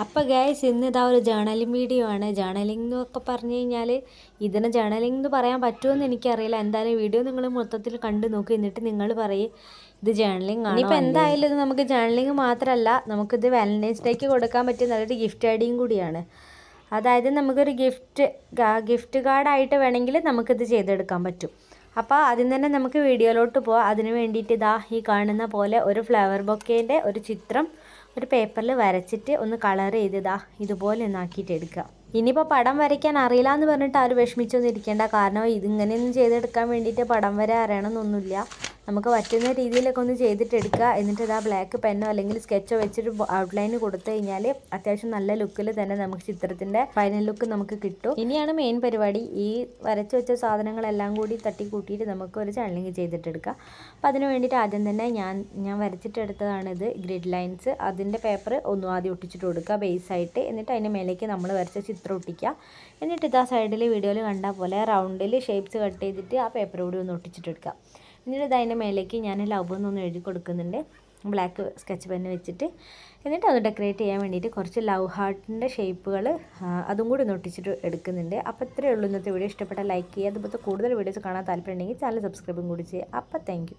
അപ്പോൾ ഗൈസ് ഇന്ന് ഇതാ ഒരു ജേർണലിംഗ് വീഡിയോ ആണ്. ജേർണലിംഗ് എന്നൊക്കെ പറഞ്ഞു കഴിഞ്ഞാൽ ഇതിനെ ജേർണലിംഗ് എന്ന് പറയാൻ പറ്റുമെന്ന് എനിക്കറിയില്ല. എന്തായാലും വീഡിയോ നിങ്ങൾ മൊത്തത്തിൽ കണ്ടു നോക്കി, എന്നിട്ട് നിങ്ങൾ പറയും ഇത് ജേർണലിംഗ് ആണ്. ഇനിയിപ്പോൾ എന്തായാലും ഇത് നമുക്ക് ജേർണലിംഗ് മാത്രമല്ല, നമുക്കിത് വാലന്റൈൻസ് ഡേക്ക് കൊടുക്കാൻ പറ്റിയ നല്ലൊരു ഗിഫ്റ്റ് ഐഡിയയും കൂടിയാണ്. അതായത് നമുക്കൊരു ഗിഫ്റ്റ് കാർഡായിട്ട് വേണമെങ്കിൽ നമുക്കിത് ചെയ്തെടുക്കാൻ പറ്റും. അപ്പോൾ ആദ്യം തന്നെ നമുക്ക് വീഡിയോയിലോട്ട് പോകാം. അതിന് വേണ്ടിയിട്ട് ഇതാ ഈ കാണുന്ന പോലെ ഒരു ഫ്ലവർ ബൊക്കേൻ്റെ ഒരു ചിത്രം ഒരു പേപ്പറിൽ വരച്ചിട്ട് ഒന്ന് കളർ ചെയ്തതാ ഇതുപോലെ ഒന്നാക്കിയിട്ട് എടുക്കുക. ഇനിയിപ്പോൾ പടം വരയ്ക്കാൻ അറിയില്ല എന്ന് പറഞ്ഞിട്ട് ആരും വിഷമിച്ചൊന്നും ഇരിക്കേണ്ട. കാരണം ഇതിങ്ങനെയൊന്നും ചെയ്തെടുക്കാൻ വേണ്ടിയിട്ട് പടം വരെ അറിയണമെന്നൊന്നുമില്ല. നമുക്ക് പറ്റുന്ന രീതിയിലൊക്കെ ഒന്ന് ചെയ്തിട്ടെടുക്കുക. എന്നിട്ട് ഇതാ ബ്ലാക്ക് പെന്നോ അല്ലെങ്കിൽ സ്കെച്ചോ വെച്ചിട്ട് ഔട്ട്ലൈൻ കൊടുത്തു കഴിഞ്ഞാൽ അത്യാവശ്യം നല്ല ലുക്കിൽ തന്നെ നമുക്ക് ചിത്രത്തിൻ്റെ ഫൈനൽ ലുക്ക് നമുക്ക് കിട്ടും. ഇനിയാണ് മെയിൻ പരിപാടി. ഈ വരച്ച് വെച്ച സാധനങ്ങളെല്ലാം കൂടി തട്ടി കൂട്ടിയിട്ട് നമുക്ക് ഒരു ജേർണലിംഗ് ചെയ്തിട്ടെടുക്കാം. അപ്പോൾ അതിന് വേണ്ടിയിട്ട് ആദ്യം തന്നെ ഞാൻ വരച്ചിട്ടെടുത്തതാണിത് ഗ്രിഡ് ലൈൻസ്. അതിൻ്റെ പേപ്പർ ഒന്നും ആദ്യം ഒട്ടിച്ചിട്ട് കൊടുക്കുക ബേസായിട്ട്. എന്നിട്ട് അതിൻ്റെ മേലേക്ക് നമ്മൾ വരച്ച ചിത്രം ഒട്ടിക്കുക. എന്നിട്ട് ഇതാ സൈഡിൽ വീഡിയോയിൽ കണ്ട പോലെ റൗണ്ടിൽ ഷേപ്സ് കട്ട് ചെയ്തിട്ട് ആ പേപ്പർ കൂടി ഒന്ന് ഒട്ടിച്ചിട്ടെടുക്കുക. എന്നിട്ട് അതിൻ്റെ മേലേക്ക് ഞാൻ ലവ് എന്നൊന്ന് എഴുതി കൊടുക്കുന്നുണ്ട് ബ്ലാക്ക് സ്കെച്ച് പെന്ന് വെച്ചിട്ട്. എന്നിട്ട് അത് ഡെക്കറേറ്റ് ചെയ്യാൻ വേണ്ടിയിട്ട് കുറച്ച് ലവ് ഹാർട്ടിൻ്റെ ഷേപ്പുകൾ അതും കൂടി ഒന്ന് ഒട്ടിച്ചിട്ട് എടുക്കുന്നുണ്ട്. അപ്പോൾ ഇത്രയേ ഉള്ളൂ ഇന്നത്തെ വീഡിയോ. ഇഷ്ടപ്പെട്ട ലൈക്ക് ചെയ്യുക. അതുപോലത്തെ കൂടുതൽ വീഡിയോസ് കാണാൻ താല്പര്യമുണ്ടെങ്കിൽ ചാനൽ സബ്സ്ക്രൈബും കൂടി ചെയ്യുക. അപ്പോൾ താങ്ക് യു.